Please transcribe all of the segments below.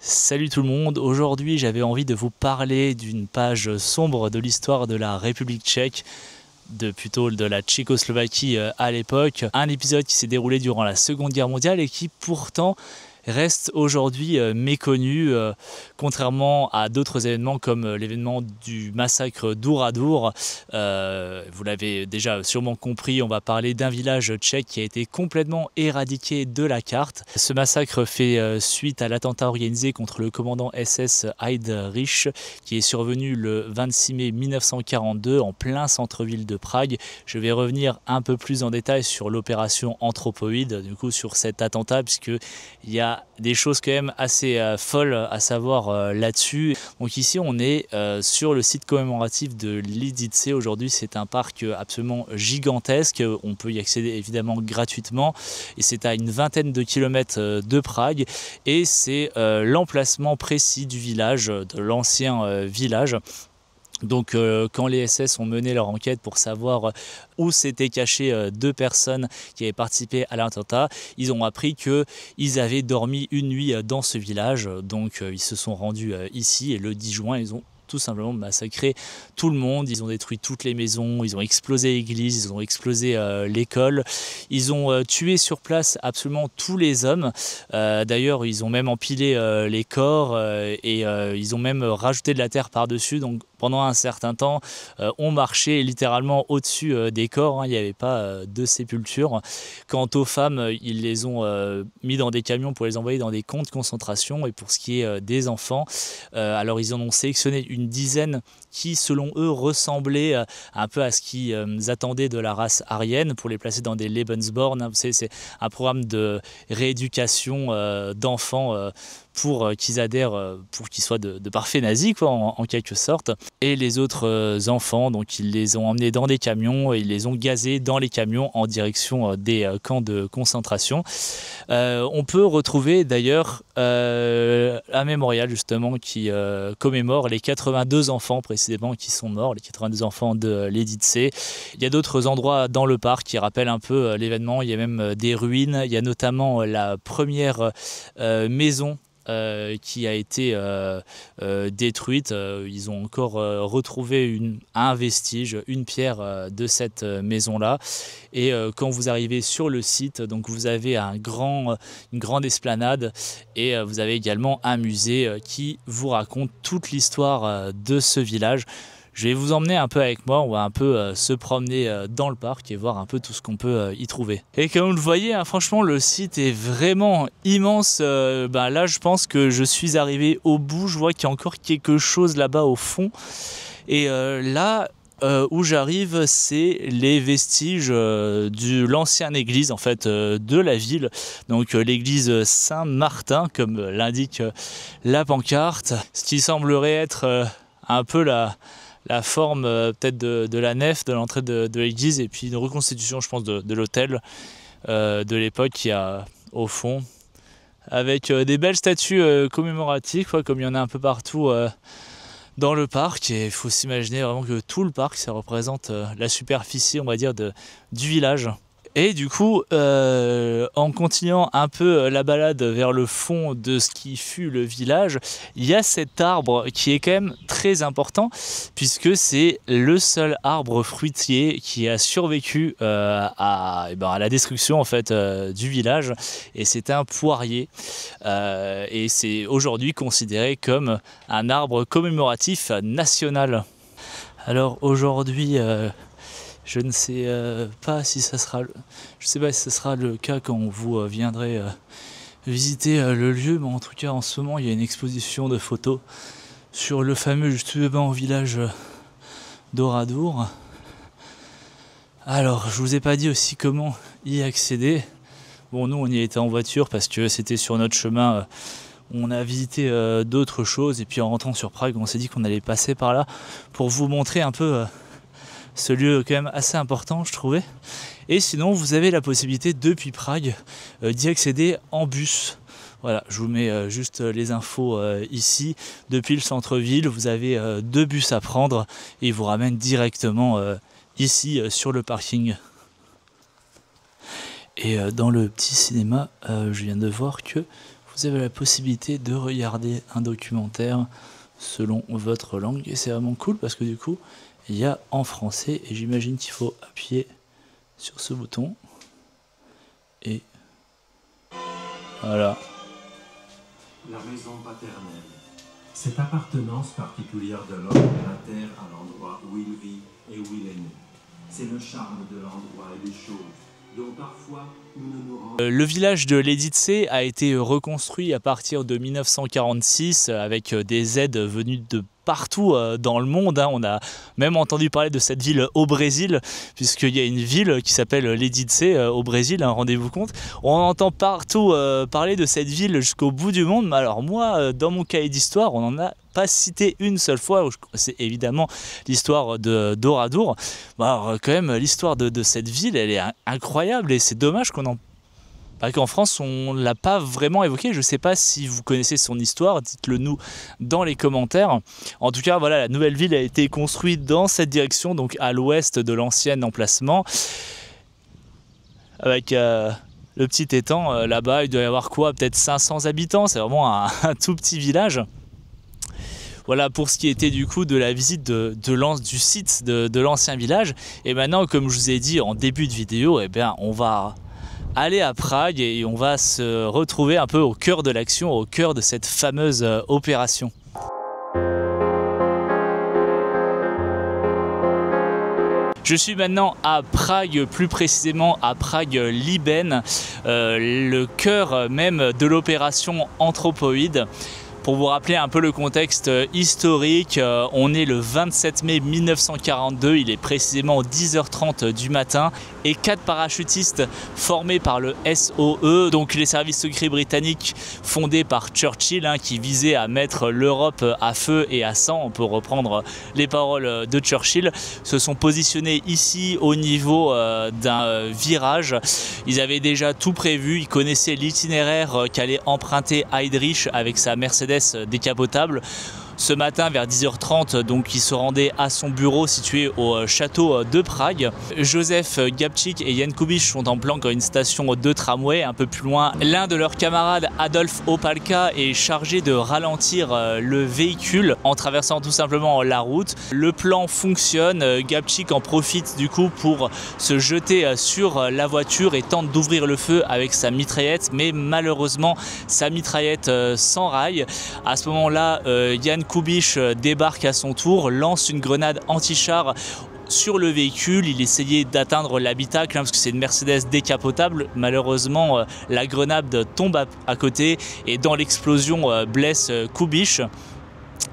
Salut tout le monde, aujourd'hui j'avais envie de vous parler d'une page sombre de l'histoire de la République tchèque, plutôt de la Tchécoslovaquie à l'époque. Un épisode qui s'est déroulé durant la Seconde Guerre mondiale et qui pourtant reste aujourd'hui méconnu, contrairement à d'autres événements comme l'événement du massacre d'Ouradour. Vous l'avez déjà sûrement compris, on va parler d'un village tchèque qui a été complètement éradiqué de la carte. Ce massacre fait suite à l'attentat organisé contre le commandant SS Heydrich qui est survenu le 26 mai 1942 en plein centre-ville de Prague. Je vais revenir un peu plus en détail sur l'opération Anthropoïde, du coup sur cet attentat, puisque il y a des choses quand même assez folles à savoir là-dessus. Donc ici on est sur le site commémoratif de Lidice. Aujourd'hui c'est un parc absolument gigantesque, on peut y accéder évidemment gratuitement et c'est à une vingtaine de kilomètres de Prague et c'est l'emplacement précis du village, de l'ancien village. Donc quand les SS ont mené leur enquête pour savoir où s'étaient cachées deux personnes qui avaient participé à l'attentat, ils ont appris qu'ils avaient dormi une nuit dans ce village. Donc ils se sont rendus ici et le 10 juin ils ont tout simplement massacré tout le monde. Ils ont détruit toutes les maisons, ils ont explosé l'église, ils ont explosé l'école, ils ont tué sur place absolument tous les hommes. D'ailleurs ils ont même empilé les corps et ils ont même rajouté de la terre par-dessus. Donc pendant un certain temps, on marchait littéralement au-dessus des corps, il n'y avait pas de sépulture. Quant aux femmes, ils les ont mis dans des camions pour les envoyer dans des camps de concentration. Et pour ce qui est des enfants, alors ils en ont sélectionné une dizaine qui, selon eux, ressemblaient un peu à ce qu'ils attendaient de la race aryenne pour les placer dans des Lebensborn. Vous savez, c'est un programme de rééducation d'enfants pour qu'ils adhèrent, pour qu'ils soient de parfaits nazis, quoi, en quelque sorte. Et les autres enfants, donc ils les ont emmenés dans des camions et ils les ont gazés dans les camions en direction des camps de concentration. On peut retrouver d'ailleurs un mémorial justement qui commémore les 82 enfants précisément qui sont morts, les 82 enfants de Lidice. Il y a d'autres endroits dans le parc qui rappellent un peu l'événement, il y a même des ruines, il y a notamment la première maison qui a été détruite. Ils ont encore retrouvé un vestige, une pierre de cette maison-là. Et quand vous arrivez sur le site, donc vous avez une grande esplanade et vous avez également un musée qui vous raconte toute l'histoire de ce village. Je vais vous emmener un peu avec moi, on va un peu se promener dans le parc et voir un peu tout ce qu'on peut y trouver. Et comme vous le voyez, hein, franchement le site est vraiment immense. Là je pense que je suis arrivé au bout, je vois qu'il y a encore quelque chose là-bas au fond. Et là où j'arrive, c'est les vestiges de l'ancienne église en fait de la ville. Donc l'église Saint-Martin comme l'indique la pancarte. Ce qui semblerait être un peu la forme peut-être de la nef de l'entrée de l'église et puis une reconstitution je pense de l'hôtel de l'époque qui a au fond avec des belles statues commémoratives quoi, comme il y en a un peu partout dans le parc. Et il faut s'imaginer vraiment que tout le parc ça représente la superficie on va dire du village. Et du coup, en continuant un peu la balade vers le fond de ce qui fut le village, il y a cet arbre qui est quand même très important puisque c'est le seul arbre fruitier qui a survécu à la destruction en fait du village. Et c'est un poirier et c'est aujourd'hui considéré comme un arbre commémoratif national. Alors aujourd'hui, je ne sais pas si ça sera le cas quand vous viendrez visiter le lieu, mais en tout cas en ce moment il y a une exposition de photos sur le fameux justement village d'Ouradour. Alors je vous ai pas dit aussi comment y accéder. Bon, nous on y était en voiture parce que c'était sur notre chemin. On a visité d'autres choses et puis en rentrant sur Prague on s'est dit qu'on allait passer par là pour vous montrer un peu ce lieu quand même assez important je trouvais. Et sinon vous avez la possibilité depuis Prague d'y accéder en bus. Voilà, je vous mets juste les infos ici. Depuis le centre-ville vous avez deux bus à prendre et ils vous ramènent directement ici sur le parking. Et dans le petit cinéma je viens de voir que vous avez la possibilité de regarder un documentaire selon votre langue. Et c'est vraiment cool parce que du coup, il y a en français et j'imagine qu'il faut appuyer sur ce bouton. Et voilà. La maison paternelle. Cette appartenance particulière de l'homme et la terre à l'endroit où il vit et où il est né. C'est le charme de l'endroit et des choses dont parfois nous ne nous rendons. Le village de Leditse a été reconstruit à partir de 1946 avec des aides venues de partout dans le monde. On a même entendu parler de cette ville au Brésil, puisqu'il y a une ville qui s'appelle Leditse au Brésil, rendez-vous compte. On entend partout parler de cette ville jusqu'au bout du monde, mais alors moi, dans mon cahier d'histoire, on n'en a pas cité une seule fois. C'est évidemment l'histoire de d'Oradour. Alors, quand même, l'histoire de cette ville, elle est incroyable et c'est dommage qu'en France, on ne l'a pas vraiment évoqué. Je ne sais pas si vous connaissez son histoire, dites-le nous dans les commentaires. En tout cas, voilà, la nouvelle ville a été construite dans cette direction, donc à l'ouest de l'ancien emplacement. Avec le petit étang, là-bas, il doit y avoir quoi? Peut-être 500 habitants, c'est vraiment un tout petit village. Voilà pour ce qui était du coup de la visite du site de l'ancien village. Et maintenant, comme je vous ai dit en début de vidéo, eh bien, on va aller à Prague et on va se retrouver un peu au cœur de l'action, au cœur de cette fameuse opération. Je suis maintenant à Prague, plus précisément à Prague-Liben, le cœur même de l'opération Anthropoid. Pour vous rappeler un peu le contexte historique, on est le 27 mai 1942, il est précisément 10h30 du matin et 4 parachutistes formés par le SOE, donc les services secrets britanniques fondés par Churchill, qui visaient à mettre l'Europe à feu et à sang, on peut reprendre les paroles de Churchill, se sont positionnés ici au niveau d'un virage. Ils avaient déjà tout prévu, ils connaissaient l'itinéraire qu'allait emprunter Heydrich avec sa Mercedes décapotable. Ce matin vers 10h30, donc il se rendait à son bureau situé au château de Prague. Joseph Gabčík et Jan Kubiš sont en planque à une station de tramway un peu plus loin. L'un de leurs camarades, Adolf Opalka, est chargé de ralentir le véhicule en traversant tout simplement la route. Le plan fonctionne, Gabčík en profite du coup pour se jeter sur la voiture et tente d'ouvrir le feu avec sa mitraillette, mais malheureusement sa mitraillette s'enraille. À ce moment-là, Jan Kubiš débarque à son tour, lance une grenade anti-char sur le véhicule. Il essayait d'atteindre l'habitacle parce que c'est une Mercedes décapotable. Malheureusement, la grenade tombe à côté et dans l'explosion blesse Kubiš.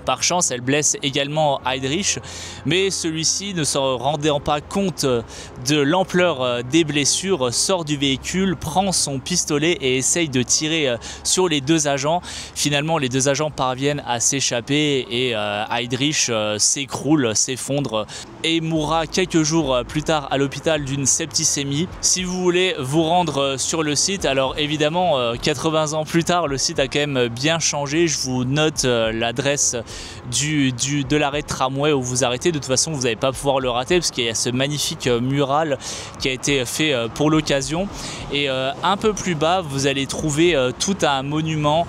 Par chance, elle blesse également Heydrich, mais celui-ci, ne s'en rendant pas compte de l'ampleur des blessures, sort du véhicule, prend son pistolet et essaye de tirer sur les deux agents. Finalement, les deux agents parviennent à s'échapper et Heydrich s'écroule, s'effondre et mourra quelques jours plus tard à l'hôpital d'une septicémie. Si vous voulez vous rendre sur le site, alors évidemment, 80 ans plus tard, le site a quand même bien changé. Je vous note l'adresse de l'arrêt de tramway où vous arrêtez. De toute façon, vous n'allez pas pouvoir le rater parce qu'il y a ce magnifique mural qui a été fait pour l'occasion. Et un peu plus bas, vous allez trouver tout un monument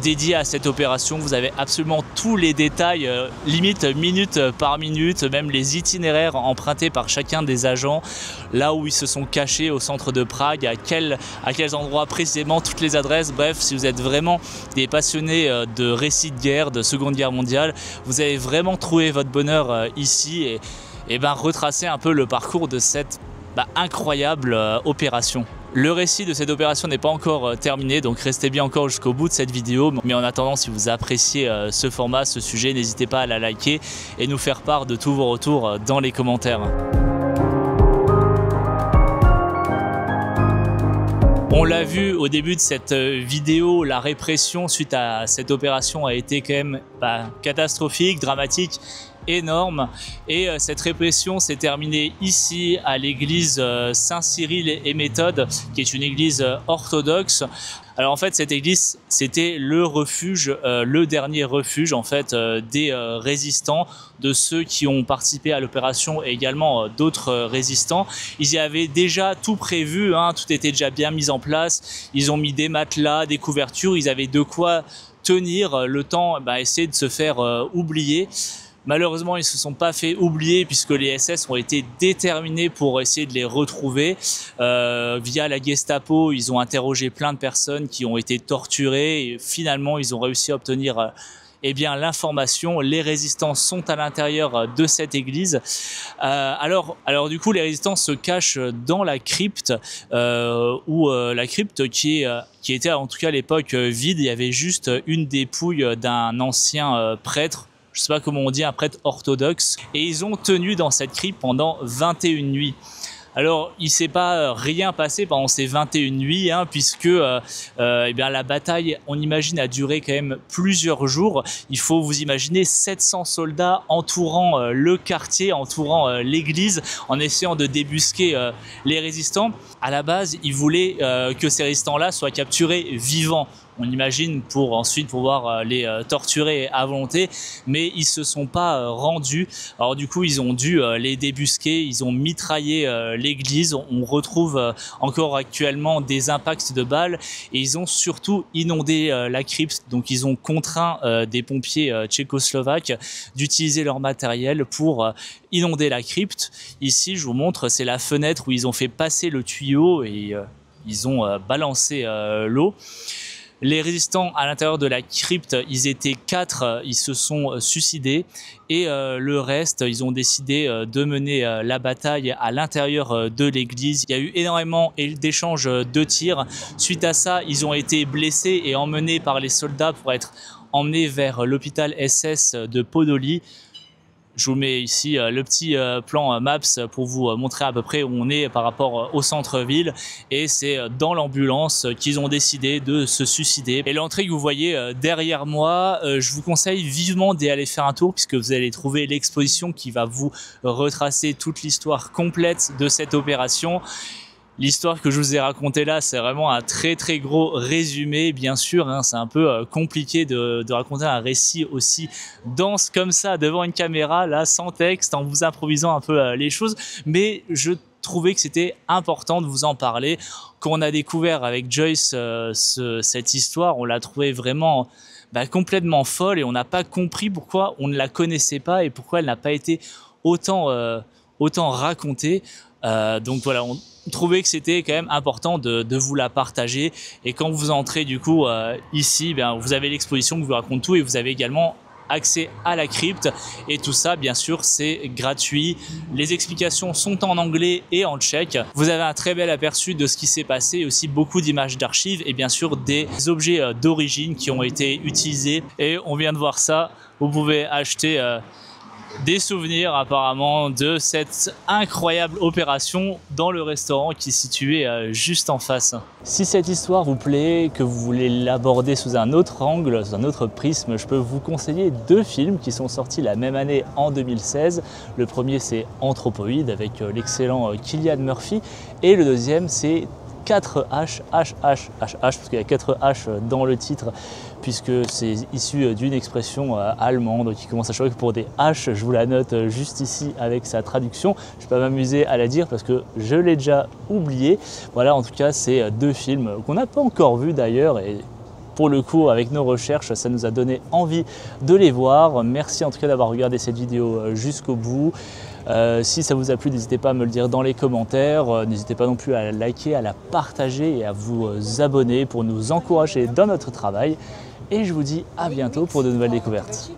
dédié à cette opération. Vous avez absolument tous les détails, limite minute par minute, même les itinéraires empruntés par chacun des agents, là où ils se sont cachés au centre de Prague, à quels endroits précisément, toutes les adresses. Bref, si vous êtes vraiment des passionnés de récits de guerre, de Seconde Guerre mondiale, vous avez vraiment trouvé votre bonheur ici et retracer un peu le parcours de cette incroyable opération. Le récit de cette opération n'est pas encore terminé, donc restez bien encore jusqu'au bout de cette vidéo. Mais en attendant, si vous appréciez ce format, ce sujet, n'hésitez pas à la liker et nous faire part de tous vos retours dans les commentaires. On l'a vu au début de cette vidéo, la répression suite à cette opération a été quand même catastrophique, dramatique énorme. Et cette répression s'est terminée ici à l'église Saint-Cyril et Méthode, qui est une église orthodoxe. Alors en fait, cette église, c'était le refuge, le dernier refuge en fait des résistants, de ceux qui ont participé à l'opération et également d'autres résistants. Ils y avaient déjà tout prévu, hein, tout était déjà bien mis en place. Ils ont mis des matelas, des couvertures, ils avaient de quoi tenir le temps, essayer de se faire oublier. Malheureusement, ils ne se sont pas fait oublier puisque les SS ont été déterminés pour essayer de les retrouver. Via la Gestapo, ils ont interrogé plein de personnes qui ont été torturées et finalement, ils ont réussi à obtenir l'information. Les résistants sont à l'intérieur de cette église. Alors du coup, les résistants se cachent dans la crypte, la crypte qui était en tout cas à l'époque vide. Il y avait juste une dépouille d'un ancien prêtre. Je ne sais pas comment on dit, un prêtre orthodoxe. Et ils ont tenu dans cette crypte pendant 21 nuits. Alors, il ne s'est pas rien passé pendant ces 21 nuits, hein, puisque la bataille, on imagine, a duré quand même plusieurs jours. Il faut vous imaginer 700 soldats entourant le quartier, entourant l'église, en essayant de débusquer les résistants. À la base, ils voulaient que ces résistants-là soient capturés vivants. On imagine pour ensuite pouvoir les torturer à volonté, mais ils se sont pas rendus. Alors du coup, ils ont dû les débusquer, ils ont mitraillé l'église. On retrouve encore actuellement des impacts de balles et ils ont surtout inondé la crypte. Donc ils ont contraint des pompiers tchécoslovaques d'utiliser leur matériel pour inonder la crypte. Ici, je vous montre, c'est la fenêtre où ils ont fait passer le tuyau et ils ont balancé l'eau. Les résistants à l'intérieur de la crypte, ils étaient 4, ils se sont suicidés et le reste, ils ont décidé de mener la bataille à l'intérieur de l'église. Il y a eu énormément d'échanges de tirs. Suite à ça, ils ont été blessés et emmenés par les soldats pour être emmenés vers l'hôpital SS de Podoli. Je vous mets ici le petit plan Maps pour vous montrer à peu près où on est par rapport au centre-ville. Et c'est dans l'ambulance qu'ils ont décidé de se suicider. Et l'entrée que vous voyez derrière moi, je vous conseille vivement d'y aller faire un tour puisque vous allez trouver l'exposition qui va vous retracer toute l'histoire complète de cette opération. L'histoire que je vous ai racontée là, c'est vraiment un très très gros résumé, bien sûr, hein, c'est un peu compliqué de raconter un récit aussi dense comme ça devant une caméra, là, sans texte, en vous improvisant un peu les choses, mais je trouvais que c'était important de vous en parler. Quand on a découvert avec Joyce cette histoire, on l'a trouvée vraiment complètement folle et on n'a pas compris pourquoi on ne la connaissait pas et pourquoi elle n'a pas été autant racontée. Donc voilà, on trouvait que c'était quand même important de vous la partager. Et quand vous entrez du coup ici, vous avez l'exposition qui vous raconte tout et vous avez également accès à la crypte et tout ça bien sûr c'est gratuit. Les explications sont en anglais et en tchèque. Vous avez un très bel aperçu de ce qui s'est passé, aussi beaucoup d'images d'archives et bien sûr des objets d'origine qui ont été utilisés. Et on vient de voir ça, vous pouvez acheter des souvenirs apparemment de cette incroyable opération dans le restaurant qui est situé juste en face. Si cette histoire vous plaît, que vous voulez l'aborder sous un autre angle, sous un autre prisme, je peux vous conseiller 2 films qui sont sortis la même année en 2016. Le premier c'est Anthropoïde avec l'excellent Cillian Murphy et le deuxième c'est 4H, parce qu'il y a 4 H dans le titre, puisque c'est issu d'une expression allemande qui commence à choquer pour des H. Je vous la note juste ici avec sa traduction. Je ne vais pas m'amuser à la dire parce que je l'ai déjà oublié. Voilà, en tout cas, c'est 2 films qu'on n'a pas encore vus d'ailleurs. Et pour le coup, avec nos recherches, ça nous a donné envie de les voir. Merci en tout cas d'avoir regardé cette vidéo jusqu'au bout. Si ça vous a plu, n'hésitez pas à me le dire dans les commentaires. N'hésitez pas non plus à la liker, à la partager et à vous abonner pour nous encourager dans notre travail. Et je vous dis à bientôt pour de nouvelles découvertes.